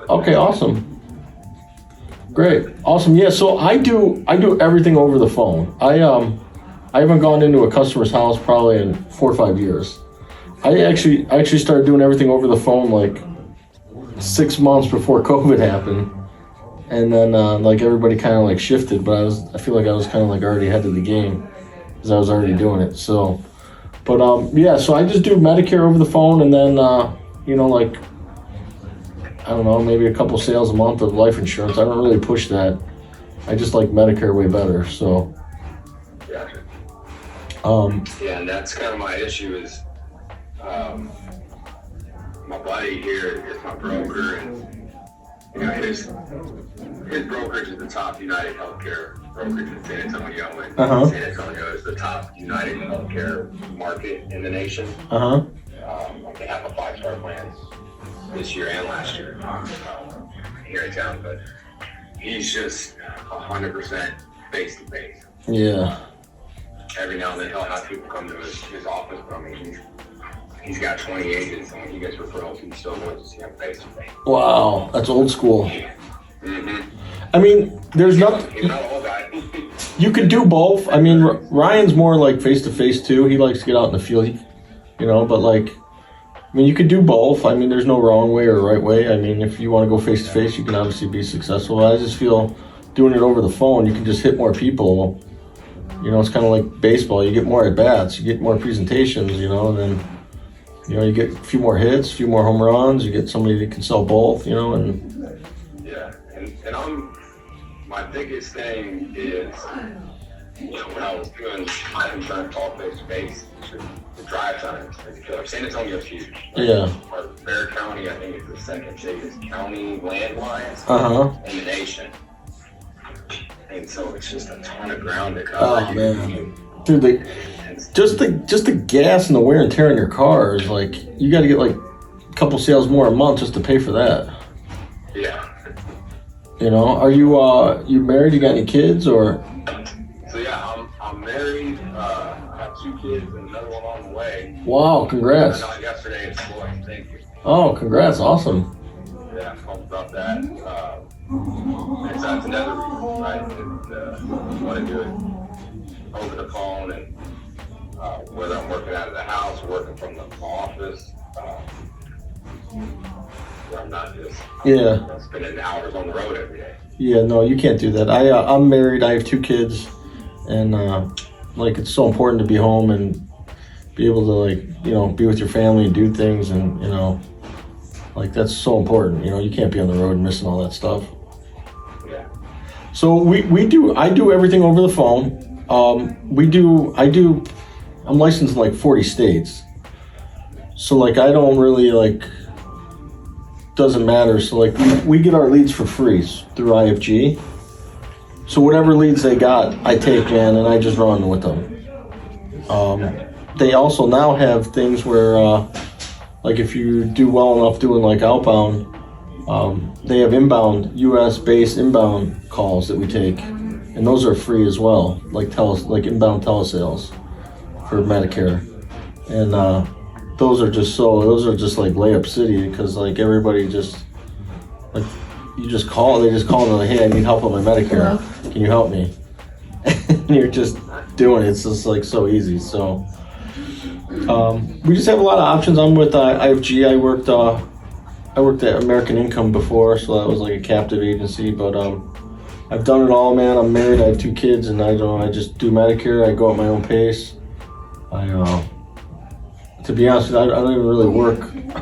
Okay, awesome. Great, awesome. Yeah, so I do everything over the phone. I haven't gone into a customer's house probably in 4 or 5 years. I actually started doing everything over the phone like 6 months before COVID happened, and then like everybody kind of like shifted. But I feel like I was kind of like already ahead of the game because I was already doing it. So, but yeah, so I just do Medicare over the phone, and then like I don't know, maybe a couple sales a month of life insurance. I don't really push that. I just like Medicare way better. So. Gotcha. Yeah, and that's kind of my issue is. My buddy here is my broker, and his brokerage is the top United Healthcare brokerage in San Antonio, and San Antonio is the top United Healthcare market in the nation. They have a 5-star plan this year and last year here in town, but he's just 100% face to face. Yeah. Every now and then he'll have people come to his office, but I mean, he's got 20 agents, and when he gets referrals, he still goes to see him face to face. Wow, that's old school. Mm-hmm. I mean, there's nothing. He's not an old guy. You could do both. I mean, Ryan's more like face to face too. He likes to get out in the field, but like, I mean, you could do both. I mean, there's no wrong way or right way. I mean, if you want to go face to face, you can obviously be successful. I just feel doing it over the phone, you can just hit more people. It's kind of like baseball. You get more at bats, you get more presentations, and then. You get a few more hits, a few more home runs. You get somebody that can sell both, and yeah, and my biggest thing is, when I was doing my insurance all face to face, the drive time is killer. San Antonio's huge. Yeah. Our Bexar County, I think, is the second biggest county land-wise in the nation, and so it's just a ton of ground to cover. Oh man, dude, just the gas and the wear and tear on your car is like, you got to get like a couple sales more a month just to pay for that. Yeah. Are you married? You got any kids or? So yeah, I'm married. I have 2 kids and another one on the way. Wow, congrats. I got yesterday at school. Thank you. Oh, congrats, awesome. Yeah, I'm pumped about that. And so that's another reason, right? I want to do it over the phone, and whether I'm working out of the house or working from the office, where I'm not just spending hours on the road every day. Yeah, no, you can't do that. I'm married. I have 2 kids, and it's so important to be home and be able to be with your family and do things, and that's so important. You can't be on the road and missing all that stuff. Yeah. So I do everything over the phone. I'm licensed in like 40 states. So I don't really doesn't matter. So we get our leads for free through IFG. So whatever leads they got, I take, man, and I just run with them. They also now have things where, if you do well enough doing outbound, they have inbound, US-based inbound calls that we take, and those are free as well, like inbound telesales for Medicare, and those are just like layup city, because everybody just you just call, they just call and they're like, hey, I need help with my Medicare. Hello? Can you help me? And you're just doing it. It's just so easy. So we just have a lot of options. I'm with IFG. I worked at American Income before, so that was like a captive agency, but I've done it all, man. I'm married, I have 2 kids, and I just do Medicare. I go at my own pace. To be honest with you, I don't even really work.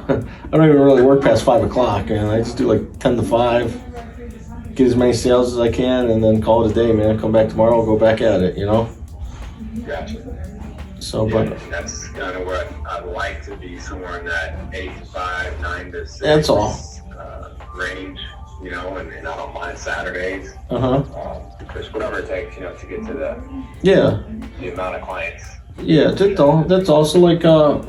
I don't even really work past 5 o'clock, and I just do 10 to 5, get as many sales as I can, and then call it a day, man. Come back tomorrow, go back at it, Gotcha. So, yeah, but that's kind of where I'd like to be, somewhere in that 8 to 5, 9 to 6 that's all. Range, and I don't mind Saturdays. Just whatever it takes, to get to the amount of clients. Yeah, that's also we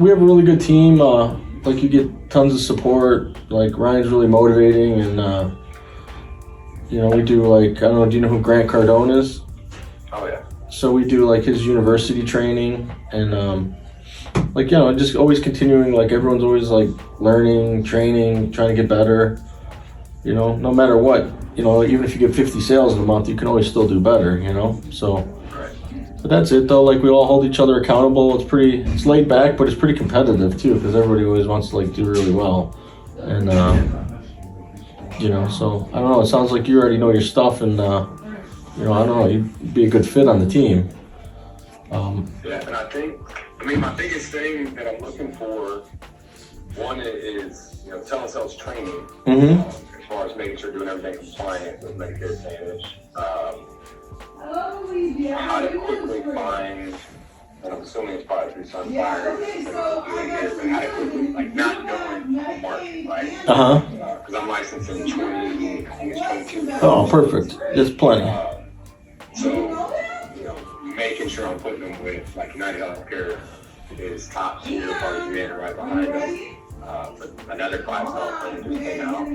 have a really good team. You get tons of support. Ryan's really motivating, and we do I don't know. Do you know who Grant Cardone is? Oh yeah. So we do his university training, and just always continuing. Everyone's always learning, training, trying to get better. You know, no matter what, you know, even if you get 50 sales in a month, you can always still do better, you know? So, but that's it though. Like we all hold each other accountable. It's laid back, but it's pretty competitive too, because everybody always wants to like do really well. And, you know, so I don't know. It sounds like you already know your stuff, and, you know, I don't know, you'd be a good fit on the team. Yeah, and I mean, my biggest thing that I'm looking for, one is, you know, telesales training. As far as making sure doing everything compliant with Medicare Advantage. How to quickly find, and I'm assuming it's probably through Sunfire, but how to quickly, like, not knowing the market, right? Because I'm licensed in 20, I think it's 22. Oh, perfect. There's plenty. So, you know, making sure I'm putting them with, like, United Healthcare is top tier, part of Humana right behind them. But another $5 plan just came out.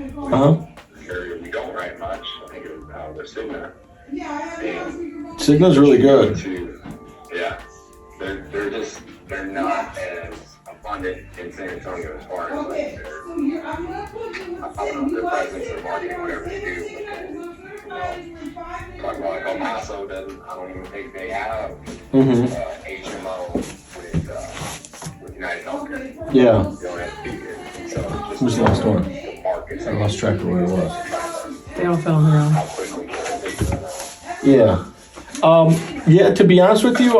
Area we don't write much. I think it was Cigna. Cigna's really good. Yeah, they're not as abundant in San Antonio as far as like their, I don't know, their presence or marketing, whatever they do. But then, talk about like El Paso doesn't. I don't even think they have HMO with United Healthcare. Yeah. They don't have so Who's the last one? I lost track of where it was. They all fell around. Yeah. Yeah, to be honest with you,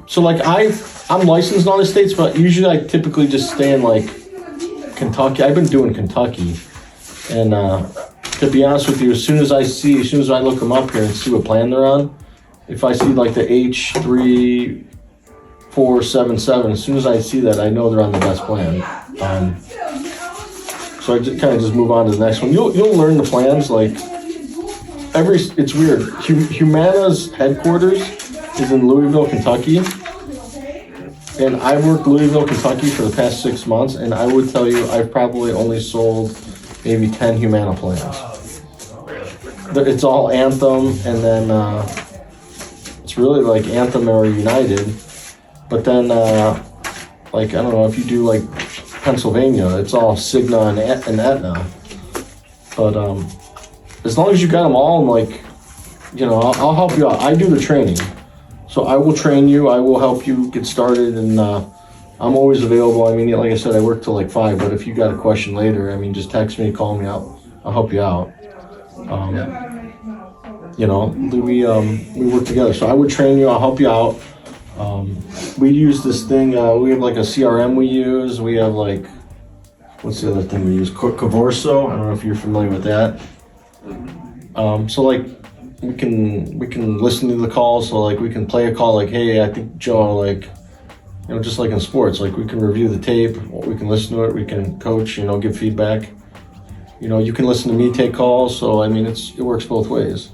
so like I'm licensed in all the states, but usually I typically just stay in like Kentucky. I've been doing Kentucky. And to be honest with you, as soon as I look them up here and see what plan they're on, if I see like the H3477, as soon as I see that, I know they're on the best plan. So I just kind of move on to the next one. You'll learn the plans like it's weird. Humana's headquarters is in Louisville, Kentucky, and I worked Louisville, Kentucky for the past 6 months, and I would tell you I've probably only sold maybe 10 Humana plans. It's all Anthem, and then it's really like Anthem or United, but then like I don't know if you do like Pennsylvania, it's all Cigna and Aetna. But as long as you got them all, and like, you know, I'll help you out. I do the training, so I will train you. I will help you get started, and I'm always available. I mean, like I said, I work till like 5. But if you got a question later, I mean, just text me, call me out. I'll help you out. You know, we work together. So I would train you. I'll help you out. We use this thing, we have like a CRM we use. We have like, what's the other thing we use? Cavorso. I don't know if you're familiar with that. So like we can listen to the calls. So like we can play a call like, hey, I think Joe, like, you know, just like in sports, like we can review the tape, we can listen to it, we can coach, you know, give feedback. You know, you can listen to me take calls. So I mean, it works both ways.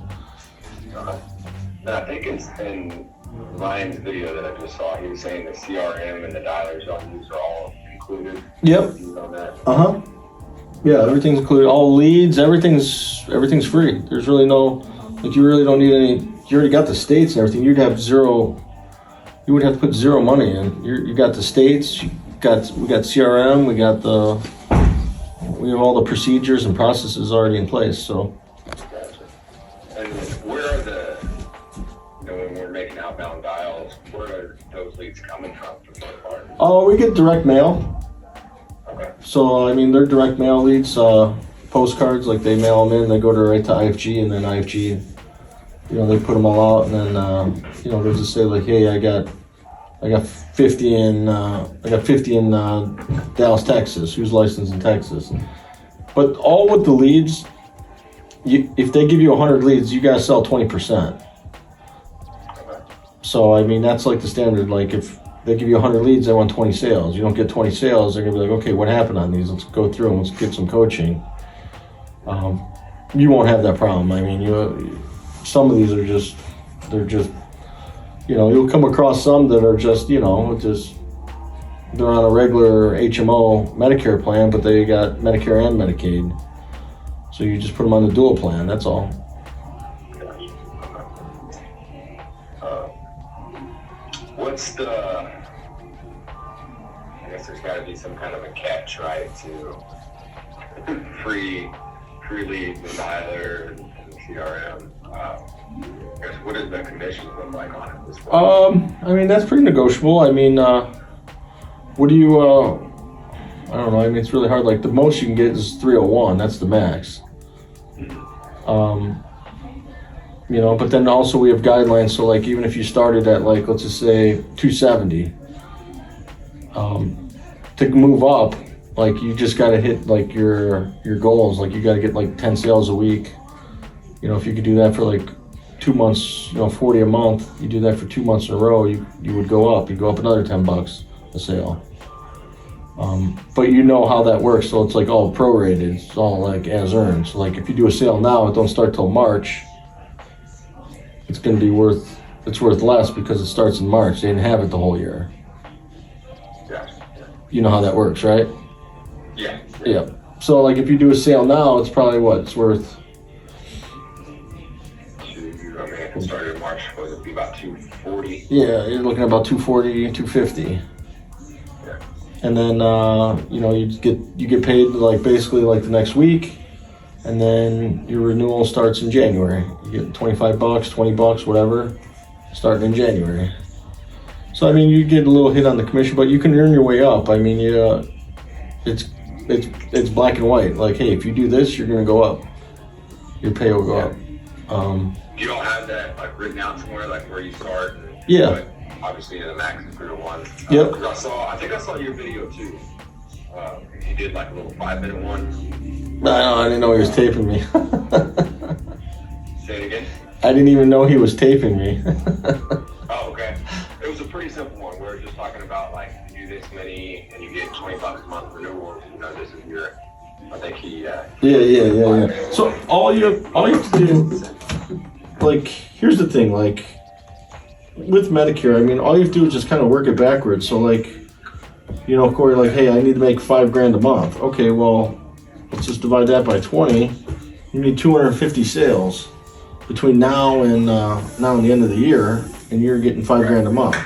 I think it's in Ryan's video that I just saw, he was saying the CRM and the dialers y'all use are all included. Yep. Yeah, everything's included. All leads, everything's free. There's really no, like, you really don't need any. You already got the states and everything. You would have to put zero money in. You got the states. We got CRM. We have all the procedures and processes already in place. So. Gotcha. And where are when we're making outbound dials, where are those leads coming from for the most part? Oh, we get direct mail. Okay. So, I mean, they're direct mail leads, postcards, like they mail them in, they go right to IFG, and then IFG, you know, they put them all out, and then, you know, they'll just say like, hey, I got 50 in Dallas, Texas, who's licensed in Texas. But all with the leads, if they give you 100 leads, you gotta sell 20%. So, I mean, that's like the standard. Like, if they give you 100 leads, they want 20 sales. You don't get 20 sales, they're going to be like, okay, what happened on these? Let's go through them. Let's get some coaching. You won't have that problem. I mean, some of these are just, you know, you'll come across some that are just, you know, they're on a regular HMO Medicare plan, but they got Medicare and Medicaid. So you just put them on the dual plan, that's all. What's I guess there's got to be some kind of a catch, right, to free pre-leads and dialer and CRM. I guess what does the commission look like on it this point? I mean, that's pretty negotiable. I mean, what do you, I don't know. I mean, it's really hard. Like, the most you can get is 301. That's the max. You know, but then also we have guidelines. So, like, even if you started at, like, let's just say 270, to move up, like, you just got to hit, like, your goals. Like, you got to get, like, 10 sales a week. You know, if you could do that for, like, 2 months, you know, 40 a month, you do that for 2 months in a row, you would go up. You go up another $10 a sale. But you know how that works, so it's like all prorated. It's all like as earned. So like if you do a sale now, it don't start till March. It's going to be worth less because it starts in March. They didn't have it the whole year. Yeah. You know how that works, right? Yeah. Yeah. So like if you do a sale now, it's probably what it's worth. I mean, it started in March, so it'd be about 240. Yeah, you're looking at about 240, 250. Yeah. And then you know, you get paid like basically like the next week, and then your renewal starts in January. You get $25, $20, whatever, starting in January. So I mean, you get a little hit on the commission, but you can earn your way up. I mean, it's black and white. Like, hey, if you do this, you're gonna go up. Your pay will go up. You don't have that like written out somewhere, like where you start. Yeah. But obviously, the max is 301. Yep. Because I think I saw your video too. You did like a little 5-minute one. I didn't know he was taping me. Say it again. I didn't even know he was taping me. Oh, okay. It was a pretty simple one. We were just talking about like you do this many and you get $20 a month renewals. You know, this is your. I think he. Yeah. So all you have to do, like, here's the thing, like, with Medicare, I mean, all you have to do is just kind of work it backwards. So, like, you know, Corey, like, hey, I need to make $5,000 a month. Okay, well, let's just divide that by 20. You need 250 sales between now and the end of the year, and you're getting $5,000 a month.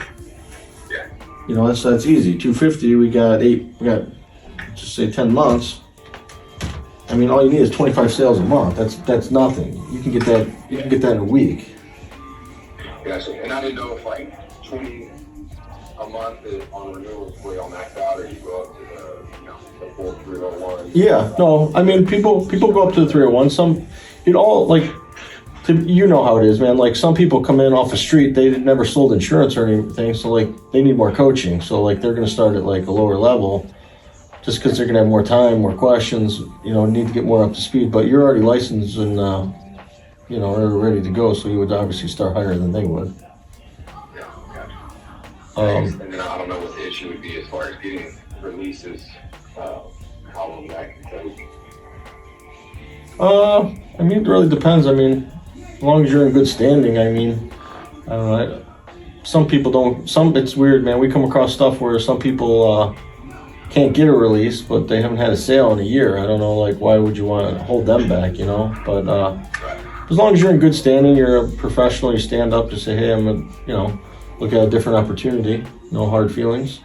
Yeah. You know, that's easy. 250. We got just say 10 months. I mean, all you need is 25 sales a month. That's nothing. You can get that. You can get that in a week. Yeah. So, and I didn't know if like 20 a month is on renewals where y'all max out, or you go up to the full 301. Yeah. No. I mean, people go up to the 301. Some, it all like, you know how it is, man. Like some people come in off the street, they never sold insurance or anything, so like they need more coaching. So like they're gonna start at like a lower level. Just because they're going to have more time, more questions, you know, need to get more up to speed. But you're already licensed and, you know, are ready to go, so you would obviously start higher than they would. Yeah, gotcha. And then I don't know what the issue would be as far as getting releases, how long that can take. I mean, it really depends. I mean, as long as you're in good standing, I mean, I don't know. Some people don't, it's weird, man. We come across stuff where some people, can't get a release, but they haven't had a sale in a year. I don't know, like, why would you want to hold them back, you know? But as long as you're in good standing, you're a professional, you stand up to say, hey, I'm going to, you know, look at a different opportunity, no hard feelings.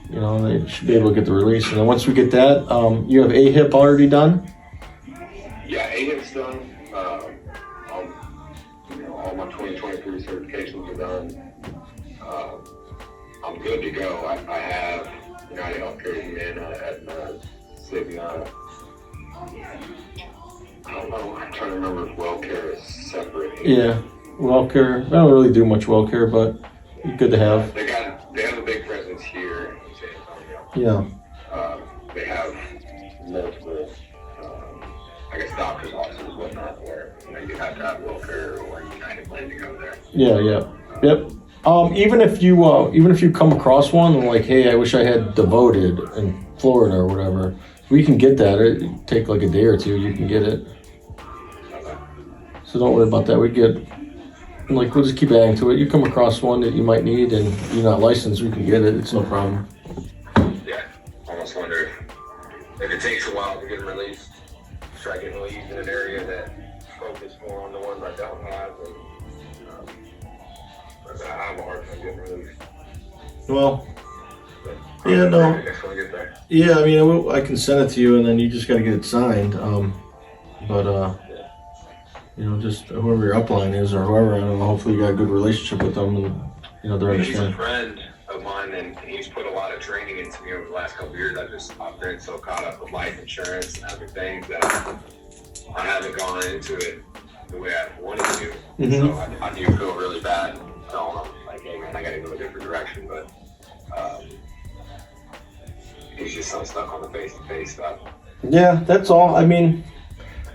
You know, they should be able to get the release. And then once we get that, you have AHIP already done? Yeah, AHIP's done. All my 2023 certifications are done. I'm good to go. I have United Healthcare, Humana, Aetna, Cigna. I don't know. I'm trying to remember if WellCare is separate. Yeah, WellCare. I don't really do much WellCare, but good to have. They have a big presence here in San Antonio. Yeah. They have multiple, I guess, doctors' offices and whatnot where you have to have WellCare or United plan to go there. Yeah. Yep. Even if you come across one and like, hey, I wish I had Devoted in Florida or whatever, we can get that. It take like a day or two. You can get it. So don't worry about that. We'll just keep adding to it. You come across one that you might need and you're not licensed, we can get it. It's no problem. Yeah, I almost wonder if it takes a while to get released. Try getting released in an area that focus more on the ones I don't have. I have a hard time getting released. Well, yeah, no. Yeah, I mean, I can send it to you, and then you just got to get it signed. But just whoever your upline is or whoever, I don't know, hopefully you got a good relationship with them and, they're He's a understanding. friend of mine, and he's put a lot of training into me over the last couple of years. I've been so caught up with life insurance and other things that I haven't gone into it the way I wanted to. Mm-hmm. So I do feel really bad telling him, like, hey man, I gotta go a different direction, but he's just so stuck on the face-to-face stuff. Yeah, that's all. I mean,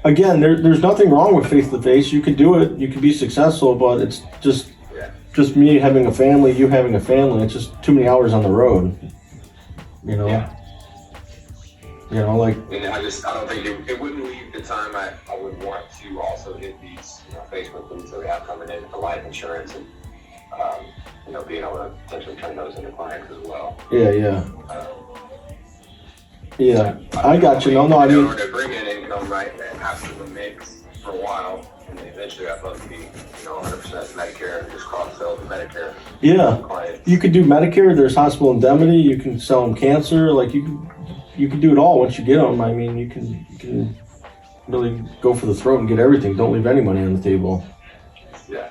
again, there's nothing wrong with face-to-face. You can do it. You can be successful, but it's just me having a family, you having a family. It's just too many hours on the road. Yeah. Like. And I don't think it wouldn't leave the time I would want to also hit these Facebook leads that we have coming in for life insurance and being able to potentially turn those into clients as well. Yeah. I got you. No, I mean. In order to bring in income, right, and have to mix for a while, and then eventually I'd love to be 100% Medicare and just cross-sell to Medicare. Yeah. Clients. You could do Medicare. There's hospital indemnity. You can sell them cancer. Like you can do it all once you get them. I mean, you can really go for the throat and get everything. Don't leave any money on the table. Yeah.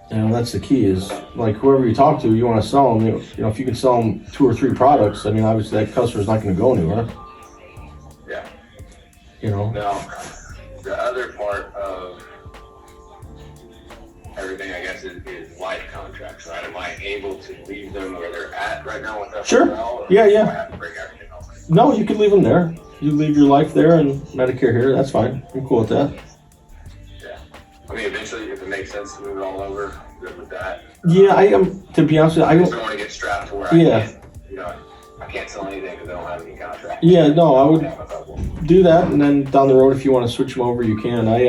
That's the key is, like, whoever you talk to, you want to sell them. If you can sell them 2 or 3 products, I mean, obviously that customer's not going to go anywhere. Yeah. Now, the other part of everything, I guess, is life contracts, right? Am I able to leave them where they're at right now with that? Sure. Hotel, Yeah. Do I have to bring everything else? No, you can leave them there. You leave your life there and Medicare here. That's fine. I'm cool with that. Yeah. I mean, eventually, if it makes sense to move it all over, I'm good with that. Yeah, I am. To be honest with you, I just don't want to get strapped to where I can't sell anything because I don't have any contracts. Yeah, no, I would do that, and then down the road, if you want to switch them over, you can. I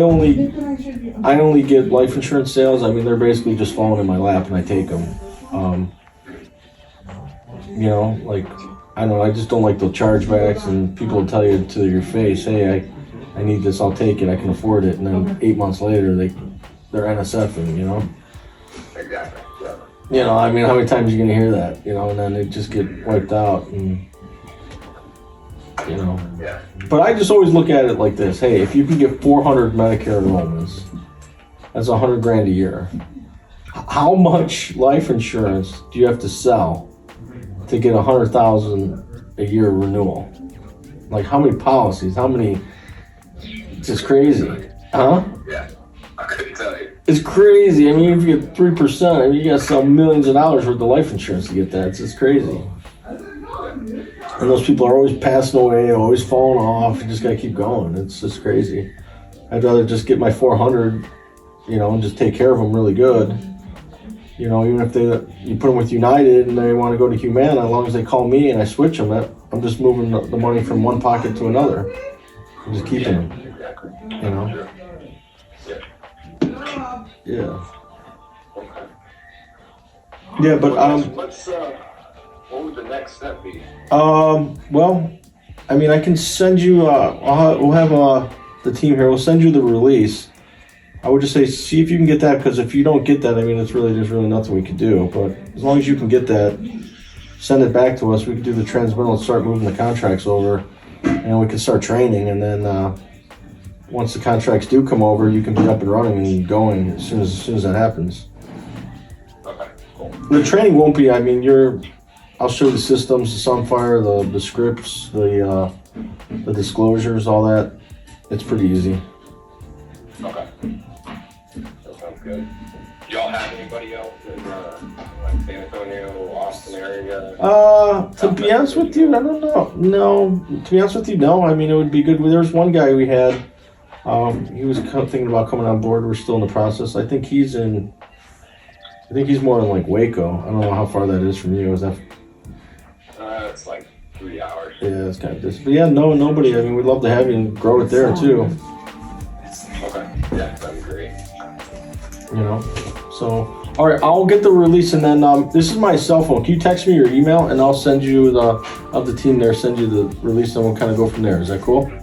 only get life insurance sales. I mean, they're basically just falling in my lap, and I take them. I don't know. I just don't like the chargebacks, and people will tell you to your face, "Hey, I need this. I'll take it. I can afford it." And then 8 months later, they're NSFing. Exactly. Yeah. I mean, how many times are you gonna hear that? And then they just get wiped out, and Yeah. But I just always look at it like this: hey, if you can get 400 Medicare enrollments, that's $100,000 a year. How much life insurance do you have to sell to get $100,000 a year renewal? Like, how many policies? How many? It's just crazy, huh? Yeah. I couldn't tell you. It's crazy. I mean, if you get 3%, I mean, you gotta sell millions of dollars worth of life insurance to get that. It's just crazy. And those people are always passing away, always falling off. You just gotta keep going. It's just crazy. I'd rather just get my 400, and just take care of them really good. Even if you put them with United and they want to go to Humana, as long as they call me and I switch them, I'm just moving the money from one pocket to another. I'm just keeping them. Yeah. Okay. Yeah, but what would the next step be? Well, I mean, I can send you. We'll have the team here. We'll send you the release. I would just say, see if you can get that, because if you don't get that, I mean, there's really nothing we can do. But as long as you can get that, send it back to us. We can do the transmittal and start moving the contracts over, and we can start training. And then once the contracts do come over, you can be up and running and going as soon as that happens. Okay, cool. The training won't be. I mean, I'll show you the systems, the Sunfire, the scripts, the disclosures, all that. It's pretty easy. Okay. That sounds good. Do y'all have anybody else in like San Antonio, Austin area? To be honest with you, I don't know. No, to be honest with you, no. I mean, it would be good. There was one guy we had. He was thinking about coming on board. We're still in the process. I think he's more in like Waco. I don't know how far that is from you. Is that? It's like 3 hours. Yeah, it's kind of distant. But yeah, nobody. I mean, we'd love to have you and grow it there too. Okay. Yeah, that'd be great. So, all right, I'll get the release, and then this is my cell phone. Can you text me your email, and I'll send you the team there, send you the release, and we'll kind of go from there. Is that cool? Okay.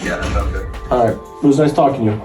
Yeah, that sounds good. All right. It was nice talking to you.